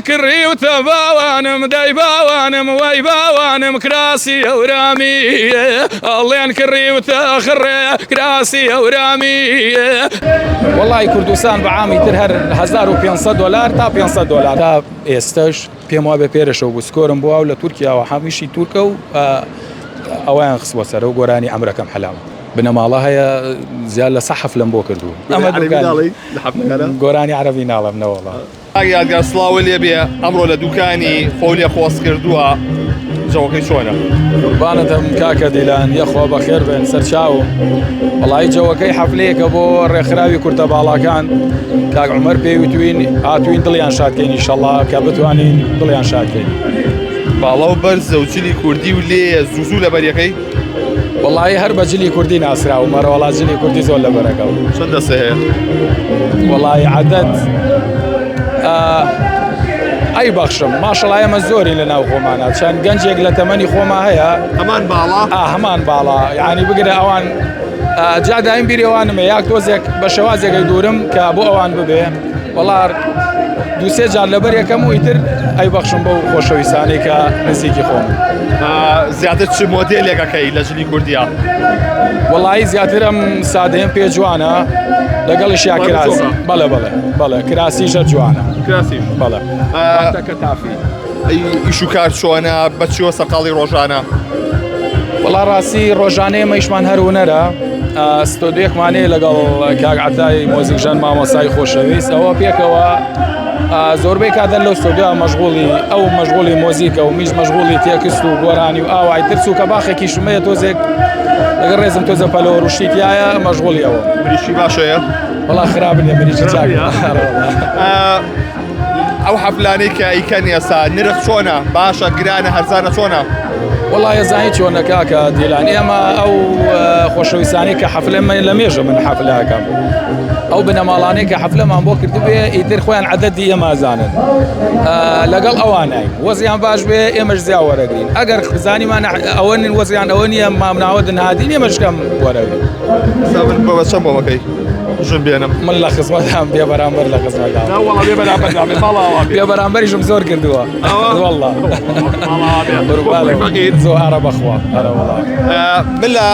كڕی و تەباوانم دەیباوانم وای باوانم کراسی ئەورامیە ئەڵێن کڕی و تەخڕێ کراسی ئەورامیە. وەڵی کوردستان بەعامی تر هەر 1500 دلار تا 500 دلار تا ئێستش پێم وابێ پێرەشەوە بوو سکۆرم بووە و لە تورکیاوە هەمیشی تورکە و ئەویان خستوە سەرە و گۆرانی ئەمرەکەم حەلاوە بنەماڵە هەیە زیاد لە سە حەفلم بۆ کردو گۆرانی عەرەبی ناڵم نەوەڵا. یادگار سڵاوە لێ بێ ئەمڕۆ لە دوکانی خۆلیە خۆست کردووە جەوەکەی چۆنە؟ قوربانەتم کاکە دیلان یەخوا بەخێر بێن سەر چاوم. وەڵی جەوەکەی حەفلەیەکە بۆ ڕێکخراوی کورتە باڵاکان کاک عومەر پێویستوین هاتوین دڵیان شادکەین ئینشەڵڵا کە بتوانین دڵیان شادکەین. باڵا و بەرزە و جلی کوردی و لێ زوو لە بەریەکەی؟ وەڵی هەر بە جلی کوردی ناسراوە مەرەوەڵا جلی کوردی زۆر لە بەرەکە و چەند دەسە هەیە؟ وەڵی عەدەد ئەی بەخشم ماشەڵڵا ئێمە زۆری لە ناو خۆمانە چەند گەنجێک لە تەمەنی خۆما هەیە هەمان باڵا؟ هەمان باڵا یعنی بگرە ئەوان جادایم بیرێوانمە یاک تۆزێک بە شێوازێکی دوورم کە بۆ ئەوان ببێ وەڵا دووسێ جار لەبەر یەکەم و ئیتر ئەی بەخشم بەو خۆشەویستانەی کە نزیکی خۆم. زیاتر چ مۆدێلێکەکەی لە ژنی کوردیە؟ وەڵی زیاتر ئەم سادەیەم پێ جوانە لەگەڵیش یا کراسی بەڵێ بەڵێ کراسیشە جوانە کراسیش بەڵێ تەکە تافی. ئیش و کار چۆنە بەچیوە سەرقاڵی ڕۆژانە؟ وەڵا ڕاستی ڕۆژانەیە مەیشمان هەرونەرە ستۆدیۆکمانەیە لەگەڵ کاک عەتای مۆزیکژان مامۆسای خۆشەویست ئەوە پێکەوە زۆربەی کاتەن لەو ستۆدیۆ مەشغوڵی مۆزیکە و میش مەشغوڵی تێکست و گۆرانی و ئاوای تر چووکە باخێکی شمەیە تۆزێک لەگەڵ ڕێزم تۆزە پەلەوە ڕوشتیایە مەشغوڵی ئەوە. بریشی باشەیە؟ وەڵا خراپە بریشی چاکە. ئەو حەفلانەی کە ئەیکەن ئێستا نرخ چۆنە؟ باشە گرانە هەرزانە چۆنە؟ وەڵا ێزانی چۆنە کاکە دیلان ئێمە ئەو خۆشەویستانی کە حەفلەمە لە مێژە من حەفلەکەم ئەو بنەماڵانەی کە حەفلەمان بۆ کردبێ ئیتر خۆیان عەدەدی ئێمەزانن لەگەڵ ئەوانای وەزیان باش بێ ئێمەش زیا وەرەگرین ئەگەر زانیمان ئەوە نین وەزیان ئەوە نییە مامناوەدن هادین ئێمەشکەم وەرەگرین. من بەوە چەند بۆ مەکەی ژن بێنم؟ من لە خزمەتام بێ بەرامبەر لە خزمەتام بێ بەرامبەریشم زۆر کردووە وەڵڵا زۆر هەرە بەخوا هەرە وەڵا. من لە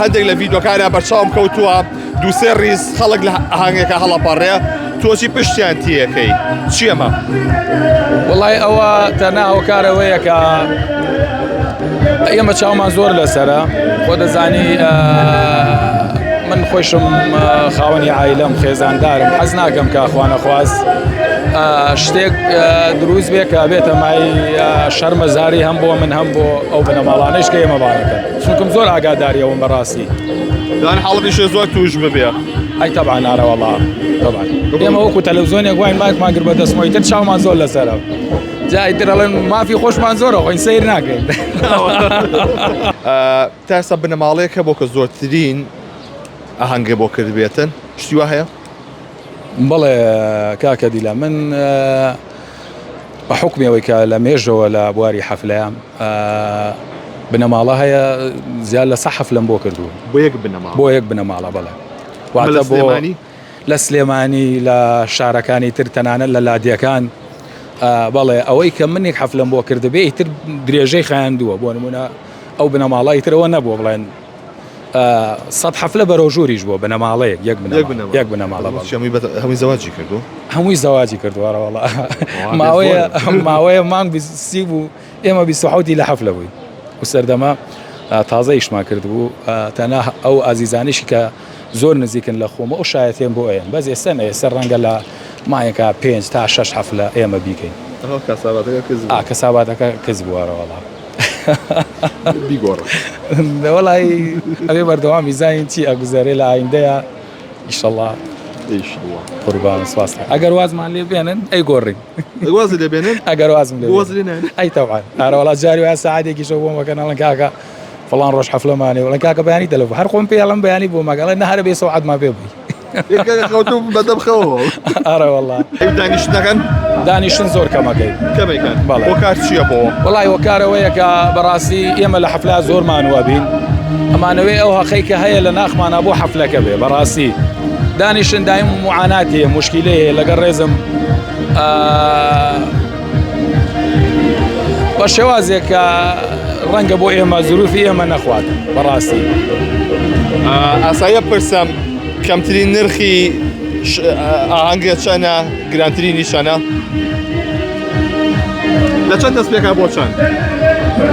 هەندێک لە ڤیدۆکانە بەرچاوم کەوتووە دووسێ ڕیز خەڵک لە ئاهەنگێکە هەڵەپەڕێ تۆچی پشتیان تیەکەی چیەمە؟ وەڵی ئەوە تەنها هۆکارەوەیە کە ئێمە چاومان زۆر لەسەرە خۆ دەزانی من خۆشم خاوەنی عایلەم خێزاندارم حەز ناکەم کە خوانەخواست شتێک دروست بێ کە بێتە مای شەرمەزاری هەم بۆ من هەم بۆ ئەو بنەماڵانەش کە ئێمە بانەکەن چونکەم زۆر ئاگاداریەوەم بەڕاستی دان حاڵیشە زۆر توش ببێ. ئەی تەبعا نارەوەڵا تەبعا ئێمە وەکو تەلەڤیزۆنێک وای مایکمان کرد بە دەستمۆی تر چاومان زۆر لەسەرە جای تر ئەڵێن مافی خۆشمان زۆرە خۆین سەیر ناکەین. تا ئێستا بنەماڵەیەکە بۆ کە زۆرترین ئاهەنگێ بۆ کرد بێتن شتیوە هەیە؟ بەڵێ کاکە دیلە من بە حکمەوەی کە لە مێژەوە لە بواری حەفلەیان بنەماڵە هەیە زیاد لە سە حەفلەم بۆ کردووە بۆ یەک بنەماڵە بەڵێ واتە بۆ لە سلێمانی لە شارەکانی تر تەنانەت لە لادیەکان بەڵێ ئەوەی کە منێک حەفلەم بۆ کردبێ ئیتر درێژەی خایاندووە بۆ نمونە ئەو بنەماڵی ترەوە نەبووە بڵێن 100 حەفلە بەرۆژوریش بووە بنەماڵەیەک یەک بنەماڵە هەمووی زەواجی کردو هەمووی زەواجی کردووە وەڵا ماوەیە مانگ 30 بوو ئێمە 27 لە حەفلە بووین و سەردەما تازە ئیشمان کردبوو تەنها ئەو ئازیزانیشی کە زۆر نزیکن لە خۆمە ئەو شایەتێن بۆ ئێن بەس ئێستا ڕەنگە لە مایەکە 5 تا 6 حەفلە ئێمە بیکەین کەساباتەکە کەس بووەرە وەڵا بیگۆڕە وەڵی ئەوێ بەردەوامی زانین چی ئەگوزارێ لە ئایندەیە ئیشەڵڵا قوربان سپاس ئەگەر وازمان لێ بێنن ئەی گۆڕین واز لێ بێنن ئەگەر وازم لێ ئەی تەوعان ئارەوەڵا جاری وای سەعاتێکیشە بۆ مەکەنەڵەن کاکە فڵان ڕۆژ حەفلەمانێ وڵەن کاکە بەیانی تەلەفۆن هەر خۆم پێڵم بەیانی بۆ مەگەڵێ نەهارە بێ سەعاتمان پێ بووی خەوتوم بەدەمخەوە ئارە وەڵا دانیشتنەکەن دانیشتن زۆر کەمەکەی کەمەکەن وەکار چییە بۆ؟ وەڵی وەکارەوەیە کە بەڕاستی ئێمە لە حەفلا زۆرمان وابین ئەمانەوەی ئەو هەقەی کە هەیە لە ناخمانە بۆ حەفلەکە بێ بەڕاستی دانیشتن دایم معاناتێ مشکلەیە لەگەڵ ڕێزم بە شێوازێک کە ڕەنگە بۆ ئێمە زروفی ئێمە نەخواتن بەڕاستی. ئاساییە پرسم کەمترین نرخی ئاهەنگە چەندە گرانترینی چەندە؟ لە چەند دەست پێکا بۆ چەند؟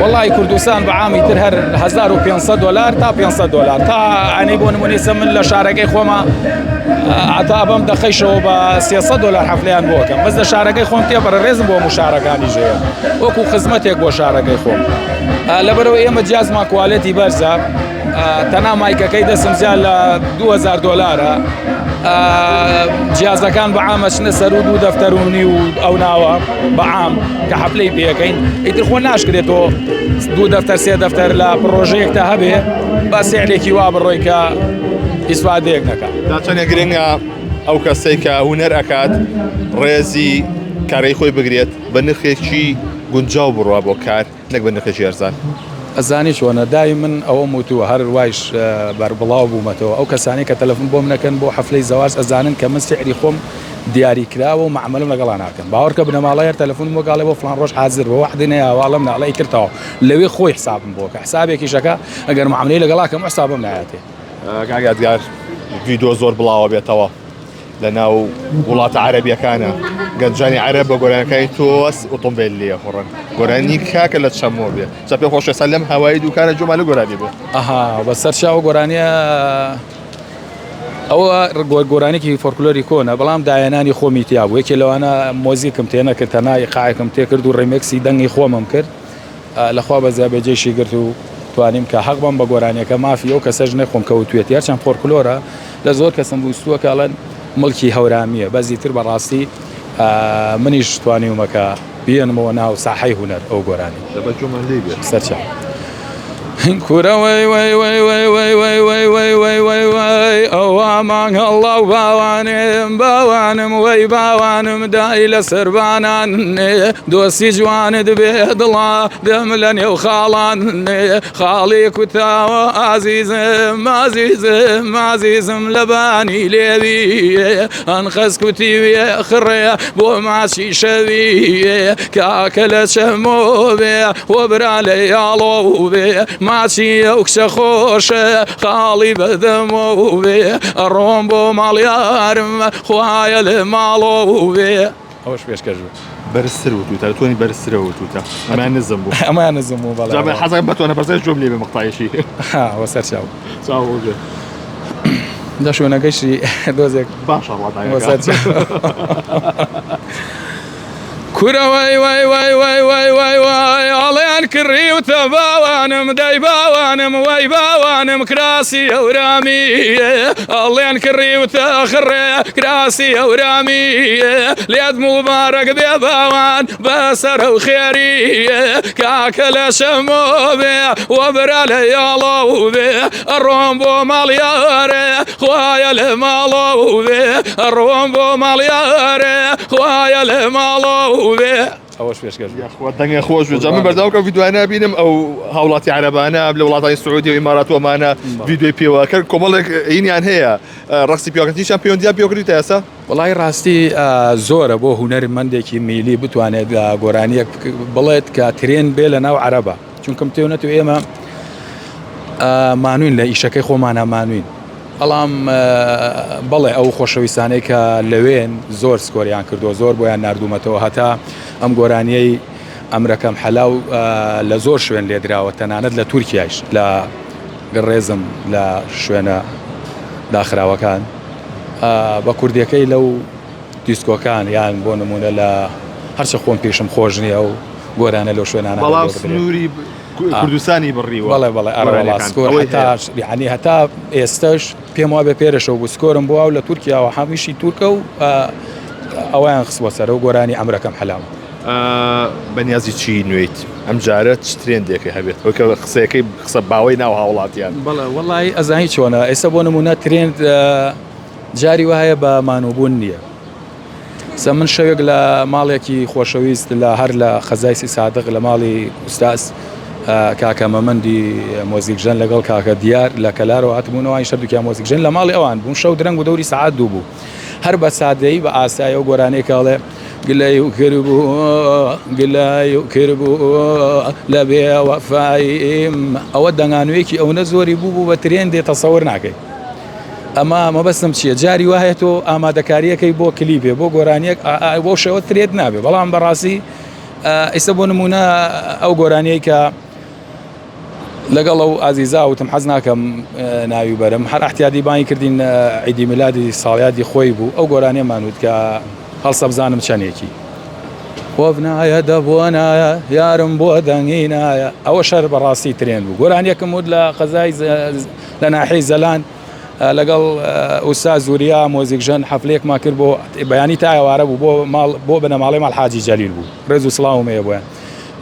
وڵی کوردستان بە عامی تر هەر 1500 دلار تا 500 دلار تا ئەنی بۆ نمونێسە من لە شارەکەی خۆمە ئاتا بەم دەخەیشەوە بە 300 دلار حەفلەیان بۆکەم بەس لە شارەکەی خۆم تێبەرە ڕێزم بۆ شارەکانی ژەیە وەکو خزمەتێک بۆ شارەکەی خۆم لەبەرەوە ئێمە جیازمان کوالێتی بەرزە تەنها مایکەکەی دەسم زیاد لە 2000 دلارە جیازەکان بە عامە چنە سەر و 2 دەفتەرونی و ئەو ناوە بە عام کە حەفلەی پێەکەین ئیتر خۆ ناشکرێتەوە 2 دەفتەر 3 دەفتەر لە پرۆژەیەک تا هەبێ بە سێعلێکی وا بڕۆی کە ئیسوادەیەک نەکات. داچەنێ گرنگە ئەو کەسەی کە هونەر ئەکات ڕێزی کارەی خۆی بگرێت بە نرخێکی گونجاو بڕوا بۆ کار نەک بە نرخێکی ئەرزان. ئەزانی چۆنە دای من ئەوە موتووە هەر وایش بەربڵاو بوومەتەوە ئەو کەسانی کە تەلەفۆن بۆم نەکەن بۆ حەفلەی زەواج ئەزانن کە من سعری خۆم دیاری کراوە و معاملەم لەگەڵا ناکەم باوەڕکە بنەماڵە هەر تەلەفۆن بۆ گاڵێ بۆ فلان ڕۆژ حازر بە وەحدی نەیەواڵم ناڵی کردەوە لەوێ خۆی حسابم بۆکە حسابێکی شەکە ئەگەر معاملەی لەگەڵاکەم حسابم نایەتێ. کاگادگار ڤیدۆ زۆر بڵاوە بێتەوە لە ناو وڵاتە عەرەبیەکانە گەنجانی عەرەب بە گۆرانەکانی تۆس ئۆتۆمبیل لێ خۆڕن گۆرانی کاکە لە چەمۆ بێ چا پێ خۆشەسە لەم هەوایی دوکانە جۆمالە گۆرانی بێ ئەها بەسەر چاوە گۆرانیە ئەوە گۆرانێکی فۆرکلۆری کۆنە بەڵام دایەنانی خۆمی تیا بوو یەکێ لەوانە مۆزیکم تێنەکرد تەنها قایەکم تێکرد و ڕێمێکسی دەنگی خۆمم کرد لەخوا بەزیا بێجێشی گرت و توانیم کە حەق بم بە گۆرانیەکە مافی ئەو کەسەش نەخۆم کەوتوێت یارچەند فۆرکلۆرە لە زۆر کەسم بووستووە کەڵەن مڵکی هەورامیە بەزی تر بەڕاستی منیش توانیومەکە بێنمەوە ناو ساحەی هونەر ئەو گۆرانی سەرچە کوورەوەی وای وای وای وای وای وای وای وای وای وای ئەوە مانگە ئەڵڵاو باوانم وەی باوانم دای لە سەربانان دۆستی جوانت بێ دڵا دەم لە نێو خاڵان خاڵی کوتاوە ئازیزم لەبانی لێوی ئەن خەز کوتی وێ خڕێ بۆ ماچی شەوی کاکە لە چەمۆ بێ وە برا لە یاڵۆ بێ ماچی ئەو کچە خۆشە خاڵی بەدەمەوە بێ ئەڕۆم بۆ ماڵیارم خوایە لە ماڵۆ بێ ئەوەش پێشکەش بوو بەرزتر وتوتە توانی بەرزترە وتوتە ئەمان نزم بوو ئەمان نزم بوو بەڵێ حەزەکەم بەتوانە بەرزای جۆم لێ بێ مەقتایشی وە سەر چاو چاوە دا شوێنەکەیشی دۆزێک باشە کوورەوەی وای وای وای وای وای وای ئاڵیان کڕیوتە باوانم دای باوانم وای باوانم کراسی ئەورامی ئاڵیان کڕیوتە خڕێ کراسی ئەورامی لێت موبارەک بێ باوان بەسەرە و خێری کاکە لە شەمۆ بێ وە برا لە یاڵۆ بێ ئەڕۆم بۆ ماڵیارێ خوایە لە ماڵۆ بێ ئەڕۆم بۆ ماڵیارێ خوایە لە ماڵۆ ئەوەش پێشکەش دەنگە خۆش بێ من بەرداوکە ڤیدیۆانە بینم ئەو هاوڵاتی عەرەبانە لە وڵاتانی سعودی و ئیمارات ومانە ڤیدیۆی پێوە کرد کۆمەڵێک هینیان هەیە ڕقسی پیاکەتیشان پەیوەندیان پێکردیتە ئێستا وڵای ڕاستی زۆرە بۆ هونەرمەندێکی میلی بتوانێت گۆرانیەک بڵێت کە ترێن بێ لە ناو عەرەبە چونکەم تێونەت و ئێمە مانوین لە ئیشەکەی خۆمانە مانوین بەڵام بەڵێ ئەو خۆشەویستانەی کە لەوێن زۆر سکۆریان کردو زۆر بۆیان نردومەتەوە هەتا ئەم گۆرانیەی ئەمرەکەم حەلاو لە زۆر شوێن لێدراوە تەنانەت لە تورکیاش لە گڕێزم لە شوێنە داخراوەکان بە کوردیەکەی لەو دیسکۆکان یان بۆ نمونە لە هەرچە خۆم پێشم خۆش نییە و گۆرانە لەو شوێنانە بەڵام سنووری کوردستانی بڕیوە بەڵێ بەڵێ ینی هەتا ئێستش پێم وا بە پێرەشەوە بوو سکۆرم بووە و لە تورکیاوە هەمیشی تورکە و ئەویان خستوە سەرە و گۆرانی ئەمرەکەم حەلاوە بەنیازی چی نوێیت ئەم جارە چ ترێندێکی هەبێت وەکە قسەکەی قسە باوەی ناو هاوڵاتیان بەڵێ وەڵی ئەزانی چۆنە ئێستا بۆ نمونە ترێند جاری وایە بە مانووبوون نییە سە من شەوێک لە ماڵێکی خۆشەویست لە هەر لە خەزایسی سادق لە ماڵی ئوستاس کاکە مەمەندی مۆزیکژەن لەگەڵ کاکە دیار لە کەلارەوە هاتبوونەوە شە دوکیان مۆزیکژەن لە ماڵی ئەوان بوون شەو درەنگ و دەوری سەعات دوو بوو هەر بە سادەیی بە ئاسایی و گۆرانەی کاڵێ قلي وكربو قلي وكربو لبي وفايم أود أن ويكي أو نزوري بوبو بترين دي تصورنا كي أما ما بس نمشي جاري واهيتو أما دكاريه كي بو كليبي بو قرانيك بو شو تريد نابي بلان براسي يسبون منا أو قرانيك لقلو عزيزا وتمحزناكم ناوي برم هر احتيادي باين كردين عيدي ميلادي صاليادي خويبو أو قراني مانود كا هل سبزانم شانيكي وابنايا دبونايا يا رمبو دنينايا أو شر براسي ترين بو قراني كمود لقزايز لناحي زلان لقل أستاذ زوريا موزيك جن حفليك ما كربو بياني تاعي وعرب بو بنا مالي مع الحاجي جليل بو رزو سلاهم يا بوين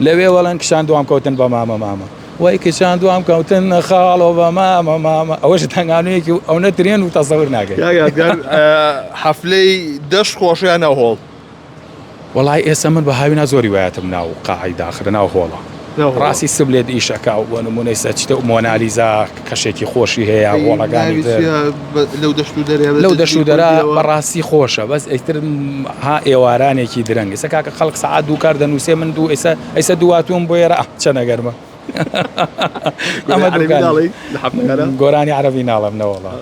لوي ولن كشان دوام كوتن بماما ماما وي كشان دوام كوتن خالو بماما ماما أوش تنغانويك أو نترين وتصورنا كي يا ديار حفلي دش خوشي أنا وهول والله اسمن بهاينا زوري وياتمنا وقاعدة آخرنا وهولا راسي سبليد إيشكا ونمونيسا تشتو موناليزا كشيكي خوشي هي ولا قاني لو دشتو درا براسي خوشة بس اكتر ها ايواراني كي درنگ سكاك خلق ساعات دو كاردن وسي من دو ايسا دواتون بويرا چنا گرما اما دو كان قراني عربي نالم والله